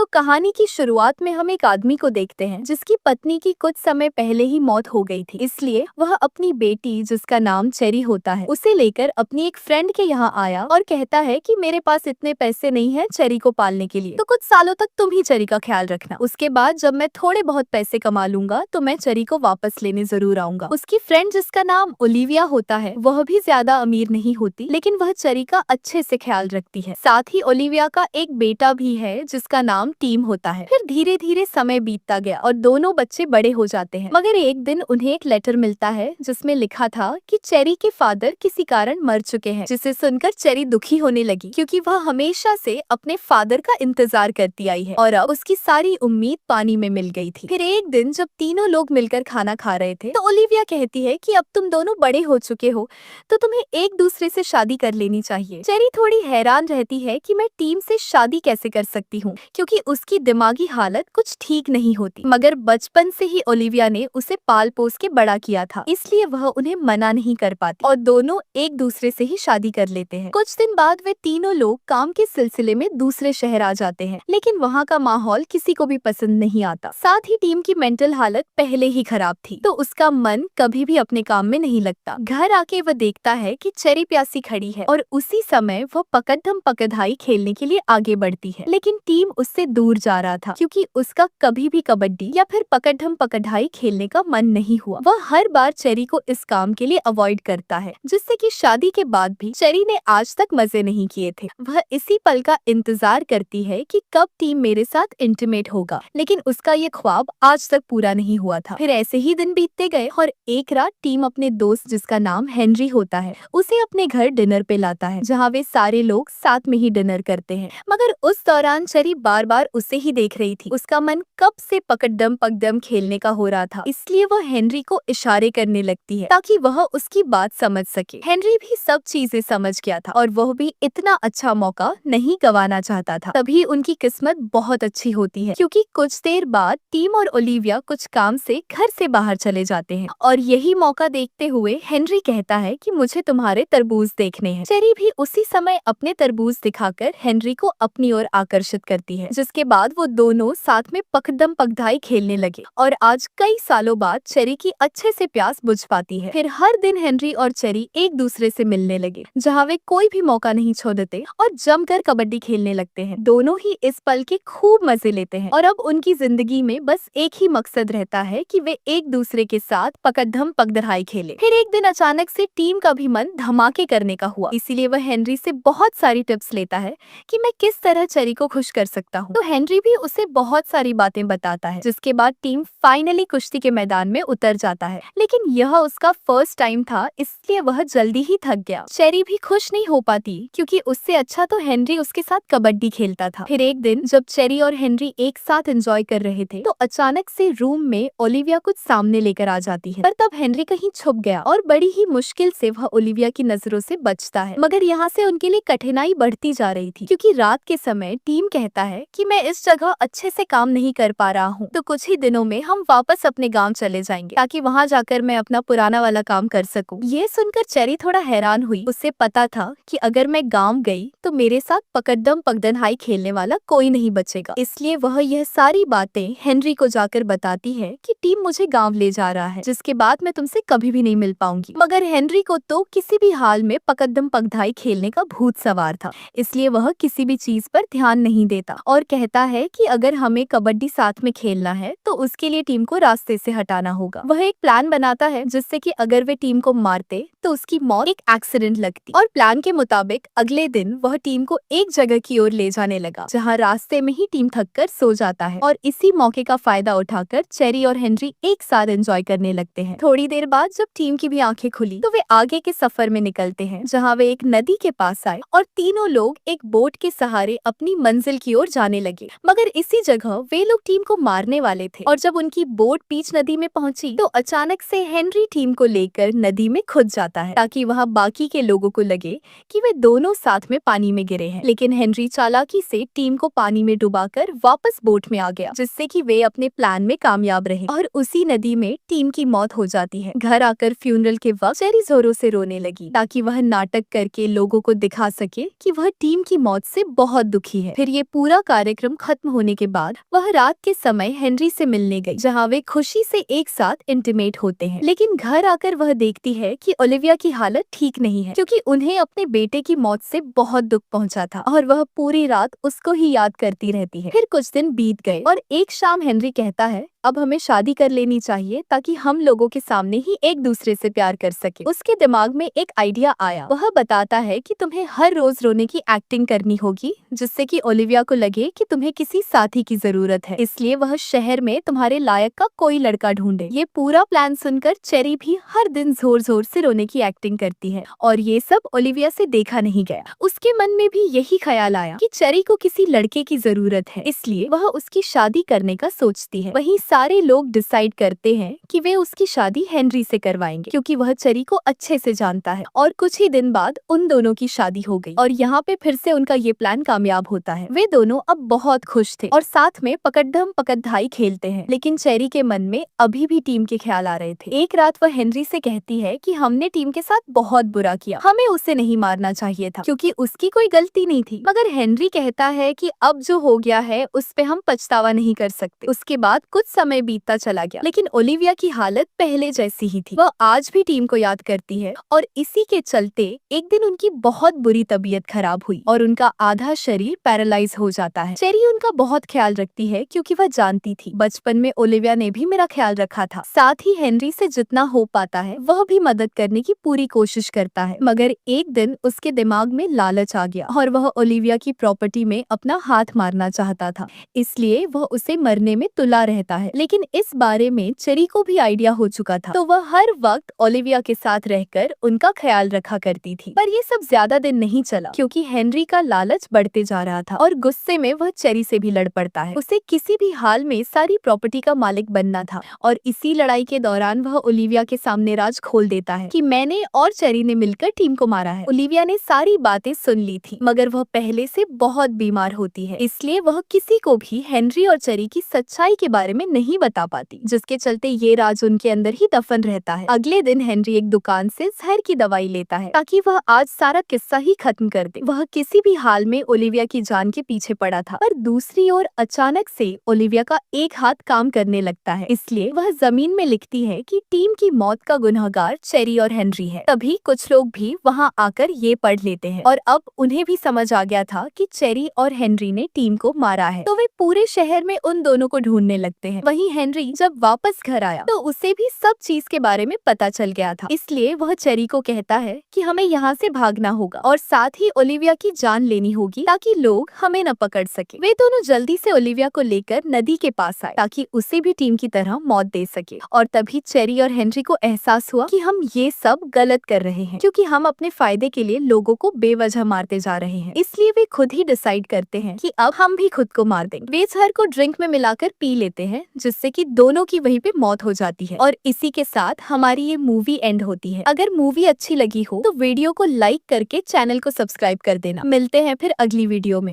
तो कहानी की शुरुआत में हम एक आदमी को देखते हैं जिसकी पत्नी की कुछ समय पहले ही मौत हो गई थी। इसलिए वह अपनी बेटी, जिसका नाम चेरी होता है, उसे लेकर अपनी एक फ्रेंड के यहाँ आया और कहता है कि मेरे पास इतने पैसे नहीं है चेरी को पालने के लिए, तो कुछ सालों तक तुम ही चेरी का ख्याल रखना। उसके बाद जब मैं थोड़े बहुत पैसे कमा लूंगा तो मैं चेरी को वापस लेने जरूर आऊंगा। उसकी फ्रेंड, जिसका नाम ओलिविया होता है, वह भी ज्यादा अमीर नहीं होती, लेकिन वह चेरी का अच्छे से ख्याल रखती है। साथ ही ओलिविया का एक बेटा भी है जिसका नाम टीम होता है। फिर धीरे धीरे समय बीतता गया और दोनों बच्चे बड़े हो जाते हैं। मगर एक दिन उन्हें एक लेटर मिलता है जिसमें लिखा था कि चेरी के फादर किसी कारण मर चुके हैं, जिसे सुनकर चेरी दुखी होने लगी, क्योंकि वह हमेशा से अपने फादर का इंतजार करती आई है और अब उसकी सारी उम्मीद पानी में मिल गई थी। फिर एक दिन जब तीनों लोग मिलकर खाना खा रहे थे तो ओलिविया कहती है कि अब तुम दोनों बड़े हो चुके हो तो तुम्हें एक दूसरे से शादी कर लेनी चाहिए। चेरी थोड़ी हैरान रहती है कि मैं टीम से शादी कैसे कर सकती हूँ, क्योंकि उसकी दिमागी हालत कुछ ठीक नहीं होती। मगर बचपन से ही ओलिविया ने उसे पाल पोस के बड़ा किया था, इसलिए वह उन्हें मना नहीं कर पाती और दोनों एक दूसरे से ही शादी कर लेते हैं। कुछ दिन बाद वे तीनों लोग काम के सिलसिले में दूसरे शहर आ जाते हैं, लेकिन वहाँ का माहौल किसी को भी पसंद नहीं आता। साथ ही टीम की मेंटल हालत पहले ही खराब थी, तो उसका मन कभी भी अपने काम में नहीं लगता। घर आके वह देखता है कि चेरी प्यासी खड़ी है और उसी समय वह पकड़म पकड़ाई खेलने के लिए आगे बढ़ती है, लेकिन टीम उससे दूर जा रहा था क्योंकि उसका कभी भी कबड्डी या फिर पकड़म पकड़ाई खेलने का मन नहीं हुआ। वह हर बार चेरी को इस काम के लिए अवॉइड करता है, जिससे कि शादी के बाद भी चेरी ने आज तक मजे नहीं किए थे। वह इसी पल का इंतजार करती है कि कब टीम मेरे साथ इंटीमेट होगा, लेकिन उसका ये ख्वाब आज तक पूरा नहीं हुआ था। फिर ऐसे ही दिन बीतते गए और एक रात टीम अपने दोस्त, जिसका नाम हेनरी होता है, उसे अपने घर डिनर पे लाता है, जहाँ वे सारे लोग साथ में ही डिनर करते हैं। मगर उस दौरान चेरी बार बार उसे ही देख रही थी। उसका मन कब से पकड़म पकड़म खेलने का हो रहा था, इसलिए वह हेनरी को इशारे करने लगती है ताकि वह उसकी बात समझ सके। हेनरी भी सब चीजें समझ गया था और वह भी इतना अच्छा मौका नहीं गंवाना चाहता था। तभी उनकी किस्मत बहुत अच्छी होती है, क्योंकि कुछ देर बाद टीम और ओलिविया कुछ काम से घर से बाहर चले जाते हैं और यही मौका देखते हुए हेनरी कहता है कि मुझे तुम्हारे तरबूज देखने हैं। चेरी भी उसी समय अपने तरबूज दिखाकर हेनरी को अपनी ओर आकर्षित करती है, जिसके बाद वो दोनों साथ में पकड़म पकड़ाई खेलने लगे और आज कई सालों बाद चेरी की अच्छे से प्यास बुझ पाती है। फिर हर दिन हेनरी और चेरी एक दूसरे से मिलने लगे, जहाँ वे कोई भी मौका नहीं छोड़ते और जमकर कबड्डी खेलने लगते हैं। दोनों ही इस पल के खूब मजे लेते हैं और अब उनकी जिंदगी में बस एक ही मकसद रहता है कि वे एक दूसरे के साथ पकड़म पकड़ाई खेले। फिर एक दिन अचानक से टीम का भी मन धमाके करने का हुआ, इसीलिए वह हेनरी से बहुत सारी टिप्स लेता है कि मैं किस तरह चेरी को खुश कर सकता हूँ। तो हेनरी भी उसे बहुत सारी बातें बताता है, जिसके बाद टीम फाइनली कुश्ती के मैदान में उतर जाता है। लेकिन यह उसका फर्स्ट टाइम था, इसलिए वह जल्दी ही थक गया। चेरी भी खुश नहीं हो पाती, क्योंकि उससे अच्छा तो हेनरी उसके साथ कबड्डी खेलता था। फिर एक दिन जब चेरी और हेनरी एक साथ एंजॉय कर रहे थे तो अचानक से रूम में ओलिविया कुछ सामने लेकर आ जाती है, पर तब हेनरी कहीं छुप गया और बड़ी ही मुश्किल से वह ओलिविया की नजरों से बचता है। मगर यहाँ से उनके लिए कठिनाई बढ़ती जा रही थी, क्योंकि रात के समय टीम कहता है कि मैं इस जगह अच्छे से काम नहीं कर पा रहा हूँ, तो कुछ ही दिनों में हम वापस अपने गांव चले जाएंगे ताकि वहाँ जाकर मैं अपना पुराना वाला काम कर सकूं। ये सुनकर चेरी थोड़ा हैरान हुई। उसे पता था कि अगर मैं गांव गई तो मेरे साथ पकड़म पकड़ाई खेलने वाला कोई नहीं बचेगा, इसलिए वह यह सारी बातें हेनरी को जाकर बताती है कि टीम मुझे गाँव ले जा रहा है, जिसके बाद मैं तुमसे कभी भी नहीं मिल पाऊंगी। मगर हेनरी को तो किसी भी हाल में पकड़म पकड़ाई खेलने का भूत सवार था, इसलिए वह किसी भी चीज पर ध्यान नहीं देता और कहता है कि अगर हमें कबड्डी साथ में खेलना है तो उसके लिए टीम को रास्ते से हटाना होगा। वह एक प्लान बनाता है जिससे कि अगर वे टीम को मारते तो उसकी मौत एक एक्सीडेंट लगती, और प्लान के मुताबिक अगले दिन वह टीम को एक जगह की ओर ले जाने लगा, जहाँ रास्ते में ही टीम थककर सो जाता है और इसी मौके का फायदा उठाकर चेरी और हेनरी एक साथ एंजॉय करने लगते हैं। थोड़ी देर बाद जब टीम की भी आंखें खुली तो वे आगे के सफर में निकलते हैं, जहाँ वे एक नदी के पास आए और तीनों लोग एक बोट के सहारे अपनी मंजिल की ओर जाने लगे। मगर इसी जगह वे लोग टीम को मारने वाले थे और जब उनकी बोट बीच नदी में पहुंची तो अचानक से हेनरी टीम को लेकर नदी में खुद जाता है, ताकि वहां बाकी के लोगों को लगे कि वे दोनों साथ में पानी में गिरे हैं। लेकिन हेनरी चालाकी से टीम को पानी में डुबाकर वापस बोट में आ गया, जिससे कि वे अपने प्लान में कामयाब रहे और उसी नदी में टीम की मौत हो जाती है। घर आकर फ्यूनरल के वक्त चेरी जोरों से रोने लगी, ताकि वह नाटक करके लोगों को दिखा सके कि वह टीम की मौत से बहुत दुखी है। फिर ये पूरा कार्यक्रम कार्यक्रम खत्म होने के बाद वह रात के समय हेनरी से मिलने गई, जहाँ वे खुशी से एक साथ इंटीमेट होते हैं। लेकिन घर आकर वह देखती है कि ओलिविया की हालत ठीक नहीं है, क्योंकि उन्हें अपने बेटे की मौत से बहुत दुख पहुंचा था और वह पूरी रात उसको ही याद करती रहती है। फिर कुछ दिन बीत गए और एक शाम हेनरी कहता है, अब हमें शादी कर लेनी चाहिए ताकि हम लोगों के सामने ही एक दूसरे से प्यार कर सके। उसके दिमाग में एक आइडिया आया। वह बताता है कि तुम्हें हर रोज रोने की एक्टिंग करनी होगी, जिससे कि ओलिविया को लगे कि तुम्हें किसी साथी की जरूरत है। इसलिए वह शहर में तुम्हारे लायक का कोई लड़का ढूंढे। ये पूरा प्लान सुनकर चेरी भी हर दिन जोर जोर से रोने की एक्टिंग करती है और ये सब ओलिविया से देखा नहीं गया। उसके मन में भी यही ख्याल आया कि चेरी को किसी लड़के की जरूरत है, इसलिए वह उसकी शादी करने का सोचती है। वहीं सारे लोग डिसाइड करते हैं कि वे उसकी शादी हेनरी से करवाएंगे, क्योंकि वह चेरी को अच्छे से जानता है। और कुछ ही दिन बाद उन दोनों की शादी हो गई और यहाँ पे फिर से उनका ये प्लान कामयाब होता है। वे दोनों अब बहुत खुश थे और साथ में पकड़म पकड़धाई खेलते हैं। लेकिन चेरी के मन में अभी भी टीम के ख्याल आ रहे थे। एक रात वह हेनरी से कहती है कि हमने टीम के साथ बहुत बुरा किया, हमें उसे नहीं मारना चाहिए था क्योंकि उसकी कोई गलती नहीं थी। मगर हेनरी कहता है कि अब जो हो गया है उस पे हम पछतावा नहीं कर सकते। उसके बाद कुछ समय बीतता चला गया, लेकिन ओलिविया की हालत पहले जैसी ही थी। वह आज भी टीम को याद करती है और इसी के चलते एक दिन उनकी बहुत बुरी तबीयत खराब हुई और उनका आधा शरीर पैरालाइज हो जाता है। चेरी उनका बहुत ख्याल रखती है क्योंकि वह जानती थी बचपन में ओलिविया ने भी मेरा ख्याल रखा था। साथ ही हेनरी से जितना हो पाता है वह भी मदद करने की पूरी कोशिश करता है। मगर एक दिन उसके दिमाग में लालच आ गया और वह ओलिविया की प्रॉपर्टी में अपना हाथ मारना चाहता था, इसलिए वह उसे मरने में तुला रहता है। लेकिन इस बारे में चेरी को भी आइडिया हो चुका था, तो वह हर वक्त ओलिविया के साथ रहकर उनका ख्याल रखा करती थी। पर ये सब ज्यादा दिन नहीं चला, क्योंकि हेनरी का लालच बढ़ते जा रहा था और गुस्से में वह चेरी से भी लड़ पड़ता है। उसे किसी भी हाल में सारी प्रॉपर्टी का मालिक बनना था और इसी लड़ाई के दौरान वह ओलिविया के सामने राज खोल देता है कि मैंने और चेरी ने मिलकर टीम को मारा है। ओलिविया ने सारी बातें सुन ली थी, मगर वह पहले से बहुत बीमार होती है, इसलिए वह किसी को भी हेनरी और चेरी की सच्चाई के बारे में नहीं बता पाती, जिसके चलते ये राज उनके अंदर ही दफन रहता है। अगले दिन हेनरी एक दुकान से जहर की दवाई लेता है ताकि वह आज सारा किस्सा ही खत्म कर दे। वह किसी भी हाल में ओलिविया की जान के पीछे पड़ा था, पर दूसरी ओर अचानक से ओलिविया का एक हाथ काम करने लगता है, इसलिए वह जमीन में लिखती है कि टीम की मौत का गुनहगार चेरी और हेनरी है। तभी कुछ लोग भी वहाँ आकर ये पढ़ लेते हैं और अब उन्हें भी समझ आ गया था कि चेरी और हेनरी ने टीम को मारा है, तो वे पूरे शहर में उन दोनों को ढूंढने लगते हैं। वहीं हेनरी जब वापस घर आया तो उसे भी सब चीज के बारे में पता चल गया था, इसलिए वह चेरी को कहता है कि हमें यहाँ से भागना होगा और साथ ही ओलिविया की जान लेनी होगी ताकि लोग हमें न पकड़ सके। वे दोनों जल्दी से ओलिविया को लेकर नदी के पास आए ताकि उसे भी टीम की तरह मौत दे सके। और तभी चेरी और हेनरी को एहसास हुआ कि हम ये सब गलत कर रहे हैं, क्योंकि हम अपने फायदे के लिए लोगों को बेवजह मारते जा रहे हैं। इसलिए वे खुद ही डिसाइड करते हैं कि अब हम भी खुद को मार देंगे। वे जहर को ड्रिंक में मिलाकर पी लेते हैं, जिससे कि दोनों की वहीं पे मौत हो जाती है और इसी के साथ हमारी ये मूवी एंड होती है। अगर मूवी अच्छी लगी हो तो वीडियो को लाइक करके चैनल को सब्सक्राइब कर देना। मिलते हैं फिर अगली वीडियो में।